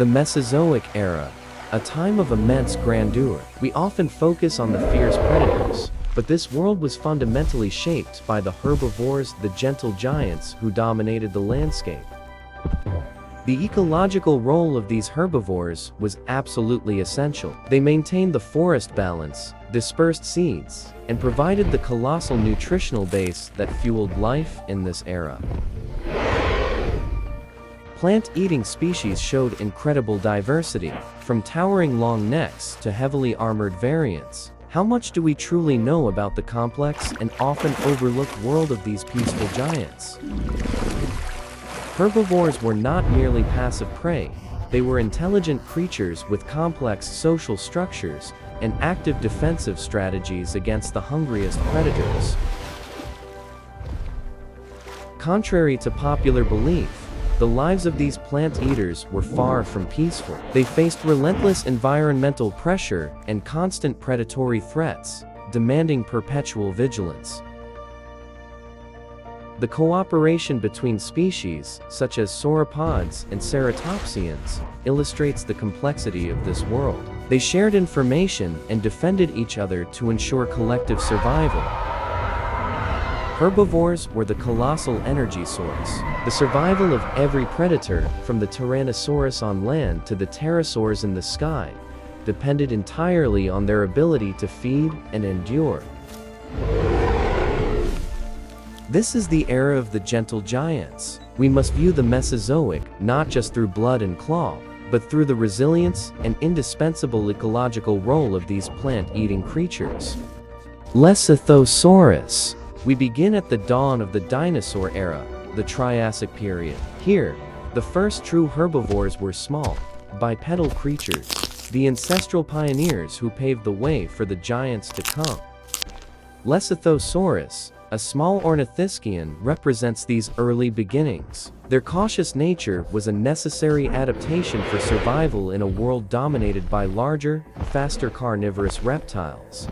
The Mesozoic era, a time of immense grandeur. We often focus on the fierce predators, but this world was fundamentally shaped by the herbivores, the gentle giants who dominated the landscape. The ecological role of these herbivores was absolutely essential. They maintained the forest balance, dispersed seeds, and provided the colossal nutritional base that fueled life in this era. Plant-eating species showed incredible diversity, from towering long necks to heavily armored variants. How much do we truly know about the complex and often overlooked world of these peaceful giants? Herbivores were not merely passive prey, they were intelligent creatures with complex social structures and active defensive strategies against the hungriest predators. Contrary to popular belief, the lives of these plant-eaters were far from peaceful. They faced relentless environmental pressure and constant predatory threats, demanding perpetual vigilance. The cooperation between species, such as sauropods and ceratopsians, illustrates the complexity of this world. They shared information and defended each other to ensure collective survival. Herbivores were the colossal energy source. The survival of every predator, from the Tyrannosaurus on land to the pterosaurs in the sky, depended entirely on their ability to feed and endure. This is the era of the gentle giants. We must view the Mesozoic not just through blood and claw, but through the resilience and indispensable ecological role of these plant-eating creatures. Lesothosaurus. We begin at the dawn of the dinosaur era, the Triassic period. Here, the first true herbivores were small, bipedal creatures, the ancestral pioneers who paved the way for the giants to come. Lesothosaurus, a small ornithischian, represents these early beginnings. Their cautious nature was a necessary adaptation for survival in a world dominated by larger, faster carnivorous reptiles.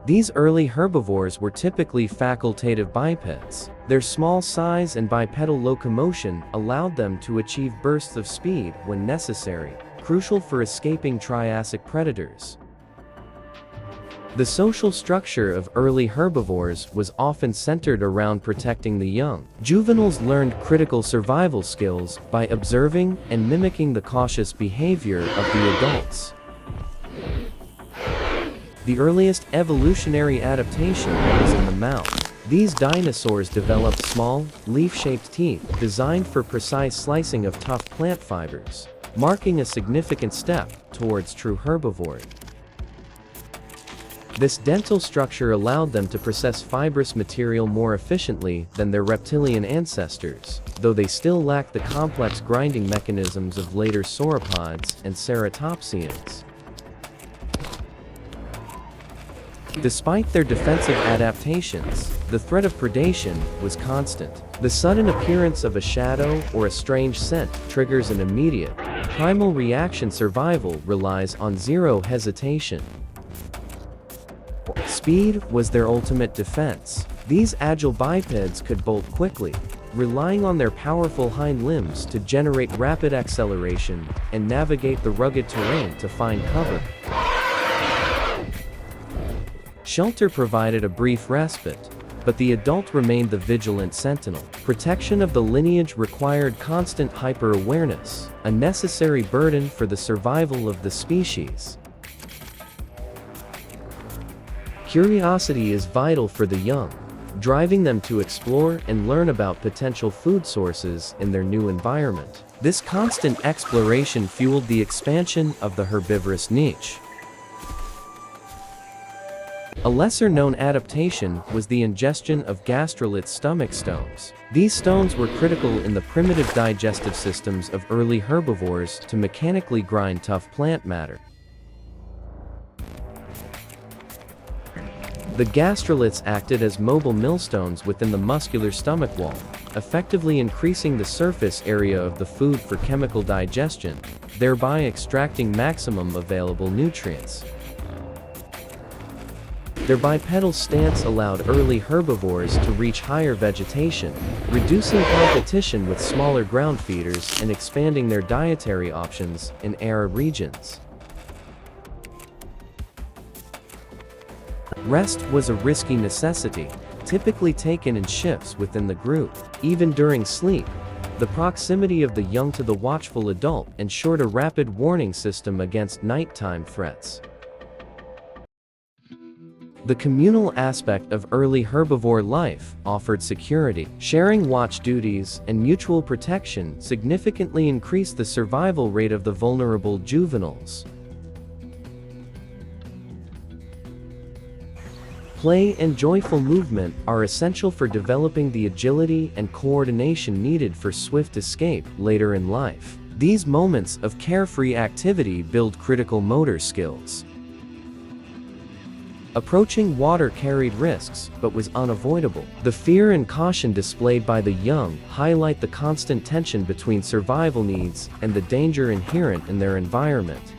These early herbivores were typically facultative bipeds. Their small size and bipedal locomotion allowed them to achieve bursts of speed when necessary, crucial for escaping Triassic predators. The social structure of early herbivores was often centered around protecting the young. Juveniles learned critical survival skills by observing and mimicking the cautious behavior of the adults. The earliest evolutionary adaptation was in the mouth. These dinosaurs developed small, leaf-shaped teeth designed for precise slicing of tough plant fibers, marking a significant step towards true herbivory. This dental structure allowed them to process fibrous material more efficiently than their reptilian ancestors, though they still lacked the complex grinding mechanisms of later sauropods and ceratopsians. Despite their defensive adaptations, the threat of predation was constant. The sudden appearance of a shadow or a strange scent triggers an immediate, primal reaction. Survival relies on zero hesitation. Speed was their ultimate defense. These agile bipeds could bolt quickly, relying on their powerful hind limbs to generate rapid acceleration and navigate the rugged terrain to find cover. Shelter provided a brief respite, but the adult remained the vigilant sentinel. Protection of the lineage required constant hyper-awareness, a necessary burden for the survival of the species. Curiosity is vital for the young, driving them to explore and learn about potential food sources in their new environment. This constant exploration fueled the expansion of the herbivorous niche. A lesser-known adaptation was the ingestion of gastrolith stomach stones. These stones were critical in the primitive digestive systems of early herbivores to mechanically grind tough plant matter. The gastroliths acted as mobile millstones within the muscular stomach wall, effectively increasing the surface area of the food for chemical digestion, thereby extracting maximum available nutrients. Their bipedal stance allowed early herbivores to reach higher vegetation, reducing competition with smaller ground feeders and expanding their dietary options in arid regions. Rest was a risky necessity, typically taken in shifts within the group. Even during sleep, the proximity of the young to the watchful adult ensured a rapid warning system against nighttime threats. The communal aspect of early herbivore life offered security. Sharing watch duties and mutual protection significantly increased the survival rate of the vulnerable juveniles. Play and joyful movement are essential for developing the agility and coordination needed for swift escape later in life. These moments of carefree activity build critical motor skills. Approaching water carried risks, but was unavoidable. The fear and caution displayed by the young highlight the constant tension between survival needs and the danger inherent in their environment.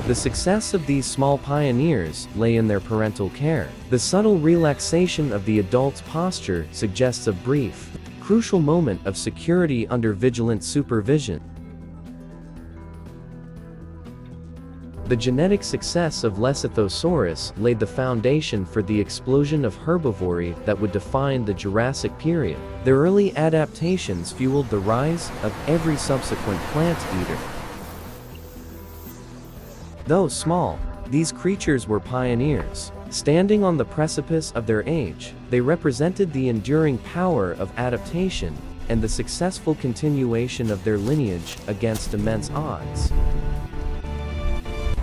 The success of these small pioneers lay in their parental care. The subtle relaxation of the adult's posture suggests a brief, crucial moment of security under vigilant supervision. The genetic success of Lesothosaurus laid the foundation for the explosion of herbivory that would define the Jurassic period. Their early adaptations fueled the rise of every subsequent plant eater. Though small, these creatures were pioneers. Standing on the precipice of their age, they represented the enduring power of adaptation and the successful continuation of their lineage against immense odds.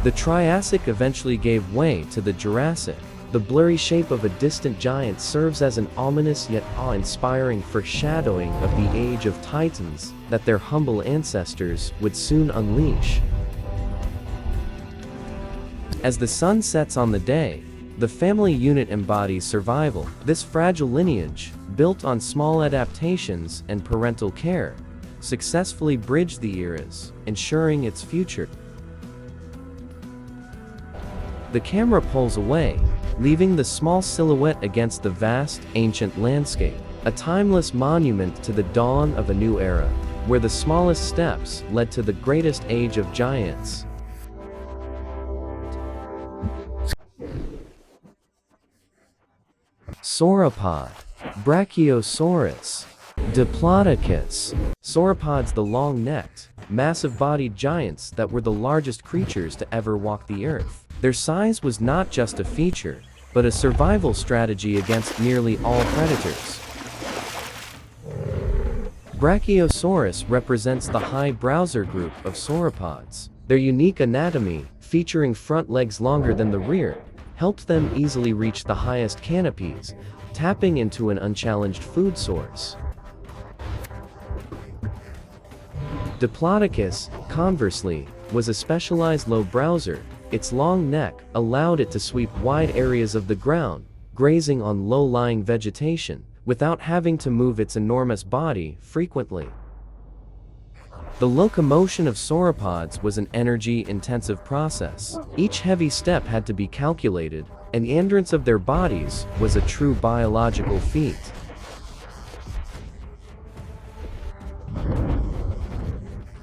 The Triassic eventually gave way to the Jurassic. The blurry shape of a distant giant serves as an ominous yet awe-inspiring foreshadowing of the age of titans that their humble ancestors would soon unleash. As the sun sets on the day, the family unit embodies survival. This fragile lineage, built on small adaptations and parental care, successfully bridged the eras, ensuring its future. The camera pulls away, leaving the small silhouette against the vast, ancient landscape, a timeless monument to the dawn of a new era, where the smallest steps led to the greatest age of giants. Sauropod, Brachiosaurus, Diplodocus. Sauropods, the long-necked, massive-bodied giants that were the largest creatures to ever walk the earth. Their size was not just a feature, but a survival strategy against nearly all predators. Brachiosaurus represents the high browser group of sauropods. Their unique anatomy, featuring front legs longer than the rear, helped them easily reach the highest canopies, tapping into an unchallenged food source. Diplodocus, conversely, was a specialized low browser. Its long neck allowed it to sweep wide areas of the ground, grazing on low-lying vegetation, without having to move its enormous body frequently. The locomotion of sauropods was an energy-intensive process. Each heavy step had to be calculated, and the endurance of their bodies was a true biological feat.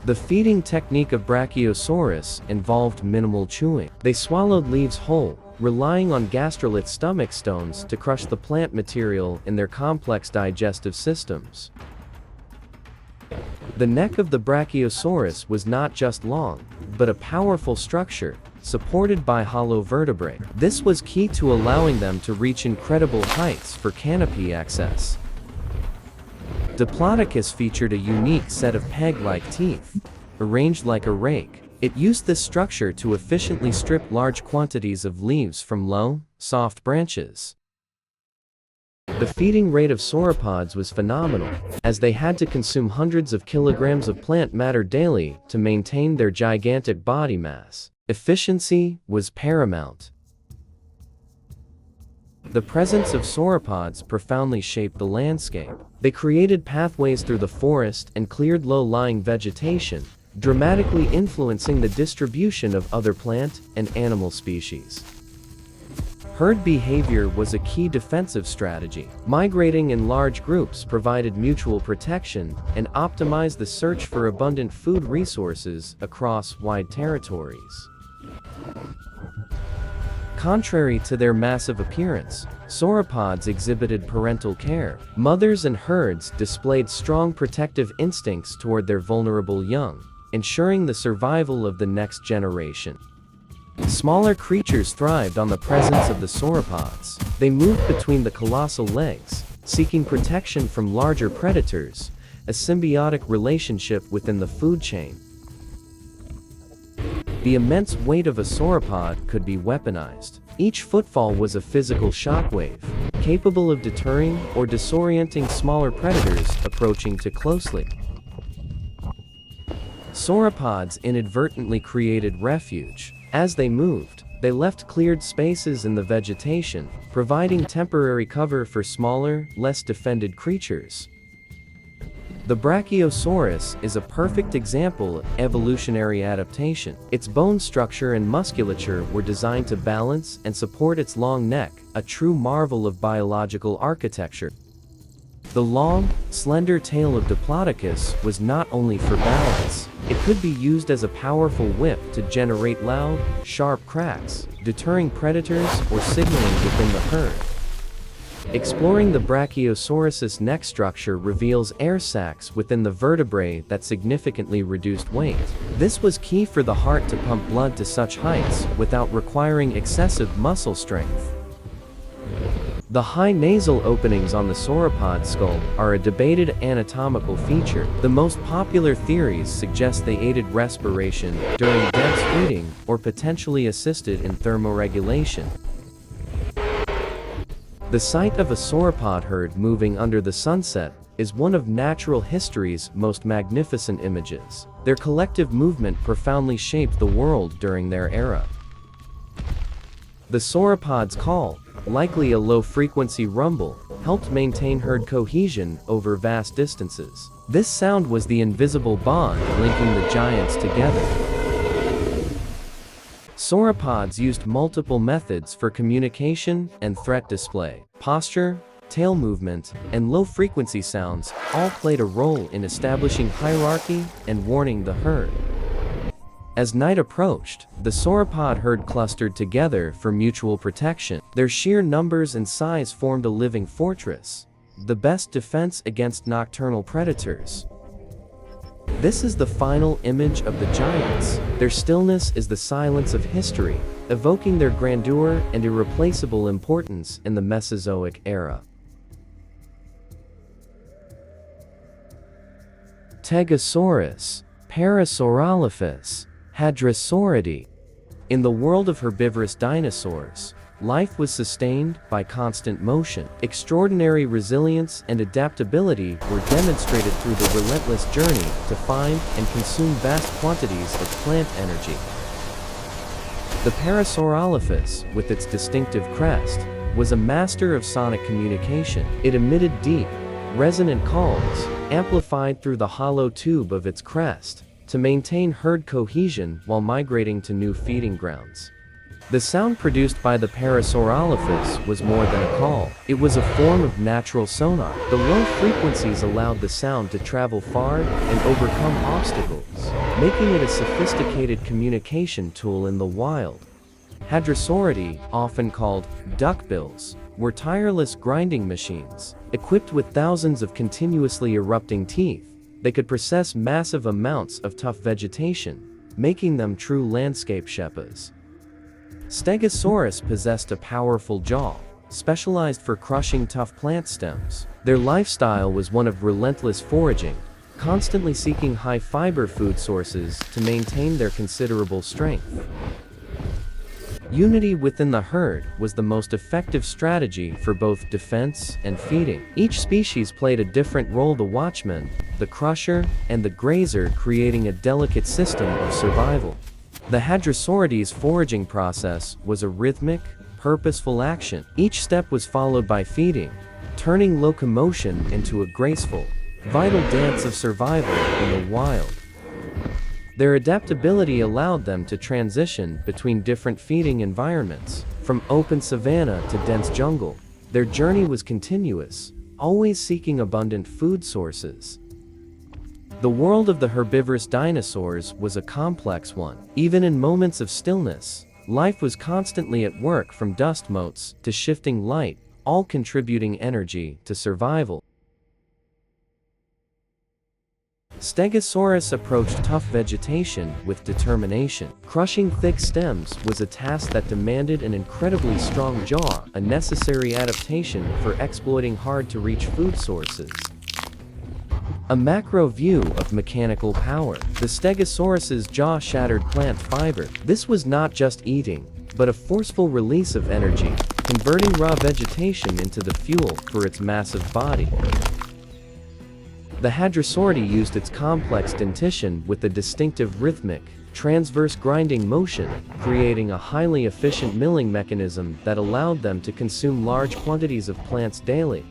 The feeding technique of Brachiosaurus involved minimal chewing. They swallowed leaves whole, relying on gastrolith stomach stones to crush the plant material in their complex digestive systems. The neck of the Brachiosaurus was not just long, but a powerful structure, supported by hollow vertebrae. This was key to allowing them to reach incredible heights for canopy access. Diplodocus featured a unique set of peg-like teeth, arranged like a rake. It used this structure to efficiently strip large quantities of leaves from low, soft branches. The feeding rate of sauropods was phenomenal, as they had to consume hundreds of kilograms of plant matter daily to maintain their gigantic body mass. Efficiency was paramount. The presence of sauropods profoundly shaped the landscape. They created pathways through the forest and cleared low-lying vegetation, dramatically influencing the distribution of other plant and animal species. Herd behavior was a key defensive strategy. Migrating in large groups provided mutual protection and optimized the search for abundant food resources across wide territories. Contrary to their massive appearance, sauropods exhibited parental care. Mothers and herds displayed strong protective instincts toward their vulnerable young, ensuring the survival of the next generation. Smaller creatures thrived on the presence of the sauropods. They moved between the colossal legs, seeking protection from larger predators, a symbiotic relationship within the food chain. The immense weight of a sauropod could be weaponized. Each footfall was a physical shockwave, capable of deterring or disorienting smaller predators approaching too closely. Sauropods inadvertently created refuge. As they moved, they left cleared spaces in the vegetation, providing temporary cover for smaller, less defended creatures. The Brachiosaurus is a perfect example of evolutionary adaptation. Its bone structure and musculature were designed to balance and support its long neck, a true marvel of biological architecture. The long, slender tail of Diplodocus was not only for balance, it could be used as a powerful whip to generate loud, sharp cracks, deterring predators or signaling within the herd. Exploring the Brachiosaurus's neck structure reveals air sacs within the vertebrae that significantly reduced weight. This was key for the heart to pump blood to such heights without requiring excessive muscle strength. The high nasal openings on the sauropod skull are a debated anatomical feature. The most popular theories suggest they aided respiration during dense feeding or potentially assisted in thermoregulation. The sight of a sauropod herd moving under the sunset is one of natural history's most magnificent images. Their collective movement profoundly shaped the world during their era. The sauropod's call, likely a low-frequency rumble, helped maintain herd cohesion over vast distances. This sound was the invisible bond linking the giants together. Sauropods used multiple methods for communication and threat display. Posture, tail movement, and low-frequency sounds all played a role in establishing hierarchy and warning the herd. As night approached, the sauropod herd clustered together for mutual protection. Their sheer numbers and size formed a living fortress, the best defense against nocturnal predators. This is the final image of the giants. Their stillness is the silence of history, evoking their grandeur and irreplaceable importance in the Mesozoic era. Stegosaurus, Parasaurolophus, Hadrosauridae. In the world of herbivorous dinosaurs, life was sustained by constant motion. Extraordinary resilience and adaptability were demonstrated through the relentless journey to find and consume vast quantities of plant energy. The Parasaurolophus, with its distinctive crest, was a master of sonic communication. It emitted deep, resonant calls, amplified through the hollow tube of its crest, to maintain herd cohesion while migrating to new feeding grounds. The sound produced by the Parasaurolophus was more than a call. It was a form of natural sonar. The low frequencies allowed the sound to travel far and overcome obstacles, making it a sophisticated communication tool in the wild. Hadrosauridae, often called duckbills, were tireless grinding machines. Equipped with thousands of continuously erupting teeth, they could process massive amounts of tough vegetation, making them true landscape Sherpas. Stegosaurus possessed a powerful jaw, specialized for crushing tough plant stems. Their lifestyle was one of relentless foraging, constantly seeking high-fiber food sources to maintain their considerable strength. Unity within the herd was the most effective strategy for both defense and feeding. Each species played a different role: the watchman, the crusher, and the grazer, creating a delicate system of survival. The Hadrosauridae's foraging process was a rhythmic, purposeful action. Each step was followed by feeding, turning locomotion into a graceful, vital dance of survival in the wild. Their adaptability allowed them to transition between different feeding environments. From open savanna to dense jungle, their journey was continuous, always seeking abundant food sources. The world of the herbivorous dinosaurs was a complex one. Even in moments of stillness, life was constantly at work, from dust motes to shifting light, all contributing energy to survival. Stegosaurus approached tough vegetation with determination. Crushing thick stems was a task that demanded an incredibly strong jaw, a necessary adaptation for exploiting hard-to-reach food sources. A macro view of mechanical power. The Stegosaurus's jaw shattered plant fiber. This was not just eating, but a forceful release of energy, converting raw vegetation into the fuel for its massive body. The Hadrosauridae used its complex dentition with a distinctive rhythmic, transverse grinding motion, creating a highly efficient milling mechanism that allowed them to consume large quantities of plants daily.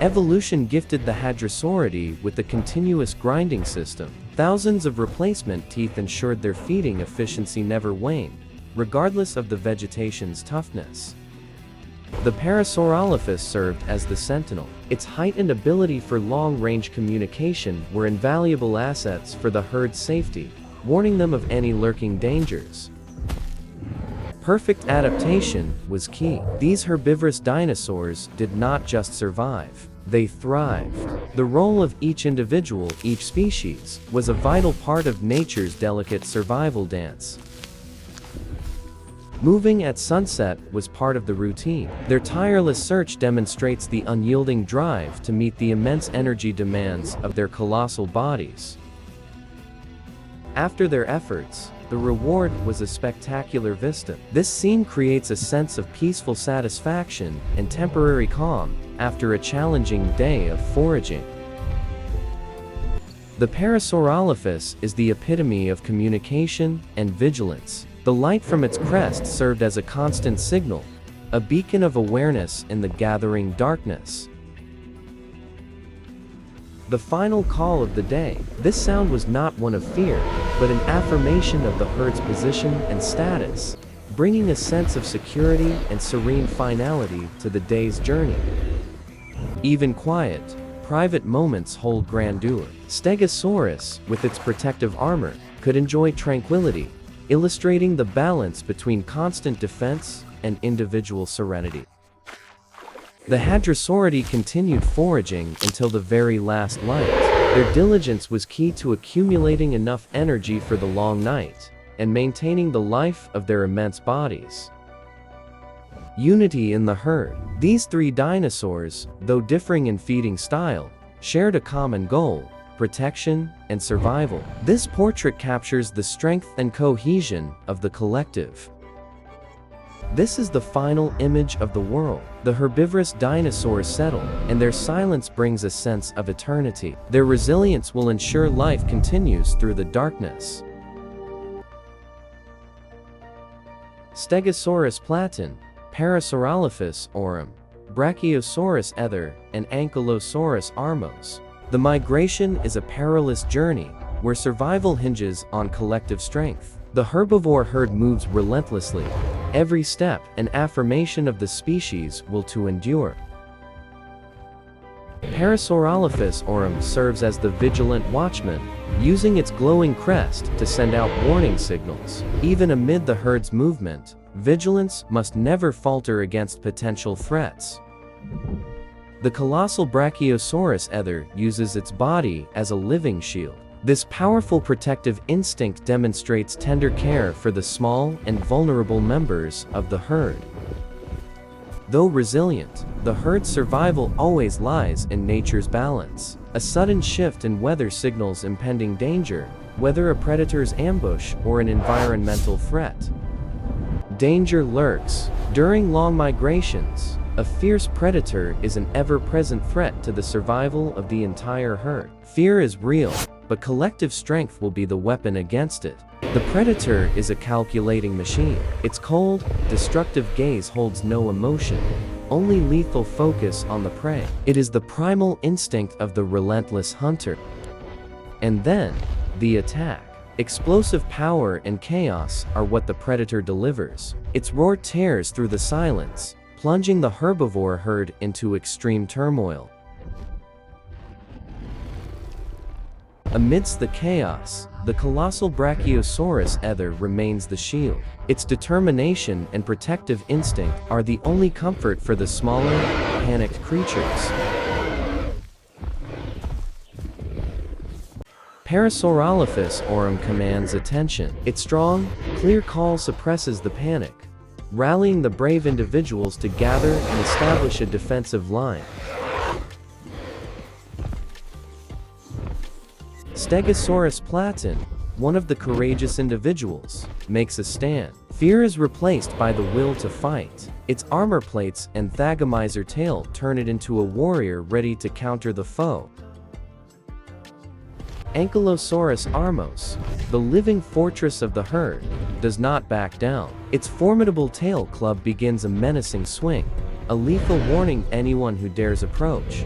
Evolution gifted the Hadrosauridae with a continuous grinding system. Thousands of replacement teeth ensured their feeding efficiency never waned, regardless of the vegetation's toughness. The Parasaurolophus served as the sentinel. Its heightened ability for long-range communication were invaluable assets for the herd's safety, warning them of any lurking dangers. Perfect adaptation was key. These herbivorous dinosaurs did not just survive, they thrived. The role of each individual, each species, was a vital part of nature's delicate survival dance. Moving at sunset was part of the routine. Their tireless search demonstrates the unyielding drive to meet the immense energy demands of their colossal bodies. After their efforts, the reward was a spectacular vista. This scene creates a sense of peaceful satisfaction and temporary calm after a challenging day of foraging. The Parasaurolophus is the epitome of communication and vigilance. The light from its crest served as a constant signal, a beacon of awareness in the gathering darkness. The final call of the day. This sound was not one of fear, but an affirmation of the herd's position and status, bringing a sense of security and serene finality to the day's journey. Even quiet, private moments hold grandeur. Stegosaurus, with its protective armor, could enjoy tranquility, illustrating the balance between constant defense and individual serenity. The Hadrosauridae continued foraging until the very last light. Their diligence was key to accumulating enough energy for the long night and maintaining the life of their immense bodies. Unity in the herd. These three dinosaurs, though differing in feeding style, shared a common goal: protection and survival. This portrait captures the strength and cohesion of the collective. This is the final image of the world. The herbivorous dinosaurs settle, and their silence brings a sense of eternity. Their resilience will ensure life continues through the darkness. Stegosaurus platin, Parasaurolophus aurum, Brachiosaurus ether, and Ankylosaurus armos. The migration is a perilous journey, where survival hinges on collective strength. The herbivore herd moves relentlessly, every step an affirmation of the species will to endure. Parasaurolophus aurum serves as the vigilant watchman, using its glowing crest to send out warning signals. Even amid the herd's movement, vigilance must never falter against potential threats. The colossal Brachiosaurus ether uses its body as a living shield. This powerful protective instinct demonstrates tender care for the small and vulnerable members of the herd. Though resilient, the herd's survival always lies in nature's balance. A sudden shift in weather signals impending danger, whether a predator's ambush or an environmental threat. Danger lurks. During long migrations, a fierce predator is an ever-present threat to the survival of the entire herd. Fear is real, but collective strength will be the weapon against it. The predator is a calculating machine. Its cold, destructive gaze holds no emotion, only lethal focus on the prey. It is the primal instinct of the relentless hunter. And then, the attack. Explosive power and chaos are what the predator delivers. Its roar tears through the silence, plunging the herbivore herd into extreme turmoil. Amidst the chaos, the colossal Brachiosaurus ether remains the shield. Its determination and protective instinct are the only comfort for the smaller, panicked creatures. Parasaurolophus aurum commands attention. Its strong, clear call suppresses the panic, rallying the brave individuals to gather and establish a defensive line. Stegosaurus platin, one of the courageous individuals, makes a stand. Fear is replaced by the will to fight. Its armor plates and thagomizer tail turn it into a warrior ready to counter the foe. Ankylosaurus armos, the living fortress of the herd, does not back down. Its formidable tail club begins a menacing swing, a lethal warning anyone who dares approach.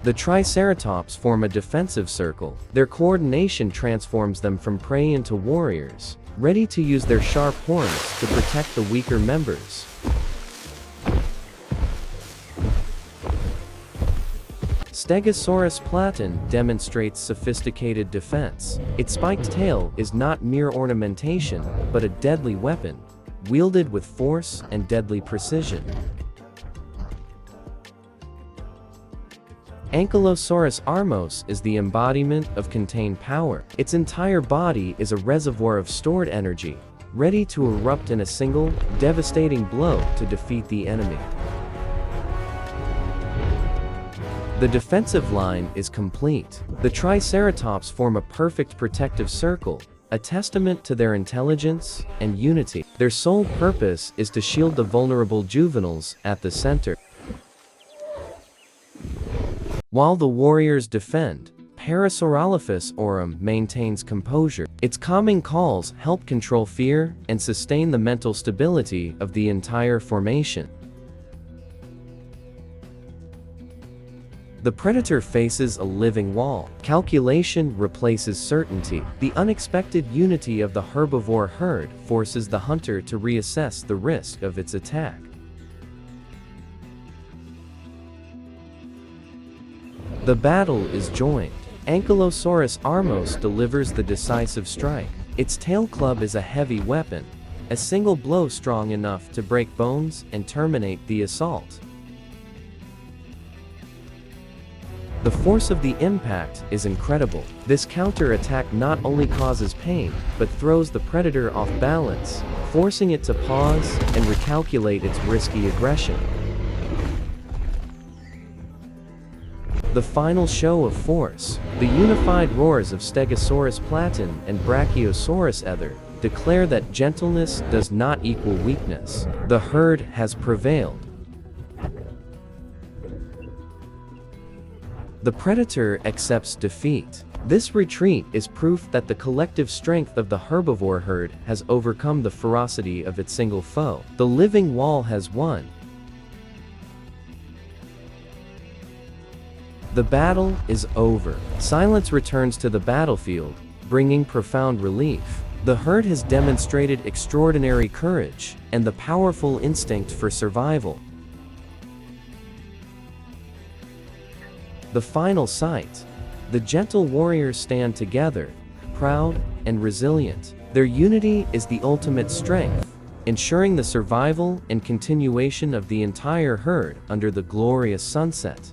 The Triceratops form a defensive circle. Their coordination transforms them from prey into warriors, ready to use their sharp horns to protect the weaker members. Stegosaurus platin demonstrates sophisticated defense. Its spiked tail is not mere ornamentation, but a deadly weapon, wielded with force and deadly precision. Ankylosaurus armos is the embodiment of contained power. Its entire body is a reservoir of stored energy, ready to erupt in a single, devastating blow to defeat the enemy. The defensive line is complete. The Triceratops form a perfect protective circle, a testament to their intelligence and unity. Their sole purpose is to shield the vulnerable juveniles at the center. While the warriors defend, Parasaurolophus aurum maintains composure. Its calming calls help control fear and sustain the mental stability of the entire formation. The predator faces a living wall. Calculation replaces certainty. The unexpected unity of the herbivore herd forces the hunter to reassess the risk of its attack. The battle is joined. Ankylosaurus armos delivers the decisive strike. Its tail club is a heavy weapon, a single blow strong enough to break bones and terminate the assault. The force of the impact is incredible. This counter-attack not only causes pain, but throws the predator off balance, forcing it to pause and recalculate its risky aggression. The final show of force, the unified roars of Stegosaurus platin and Brachiosaurus ether, declare that gentleness does not equal weakness. The herd has prevailed. The predator accepts defeat. This retreat is proof that the collective strength of the herbivore herd has overcome the ferocity of its single foe. The living wall has won. The battle is over. Silence returns to the battlefield, bringing profound relief. The herd has demonstrated extraordinary courage and the powerful instinct for survival. The final sight. The gentle warriors stand together, proud and resilient. Their unity is the ultimate strength, ensuring the survival and continuation of the entire herd under the glorious sunset.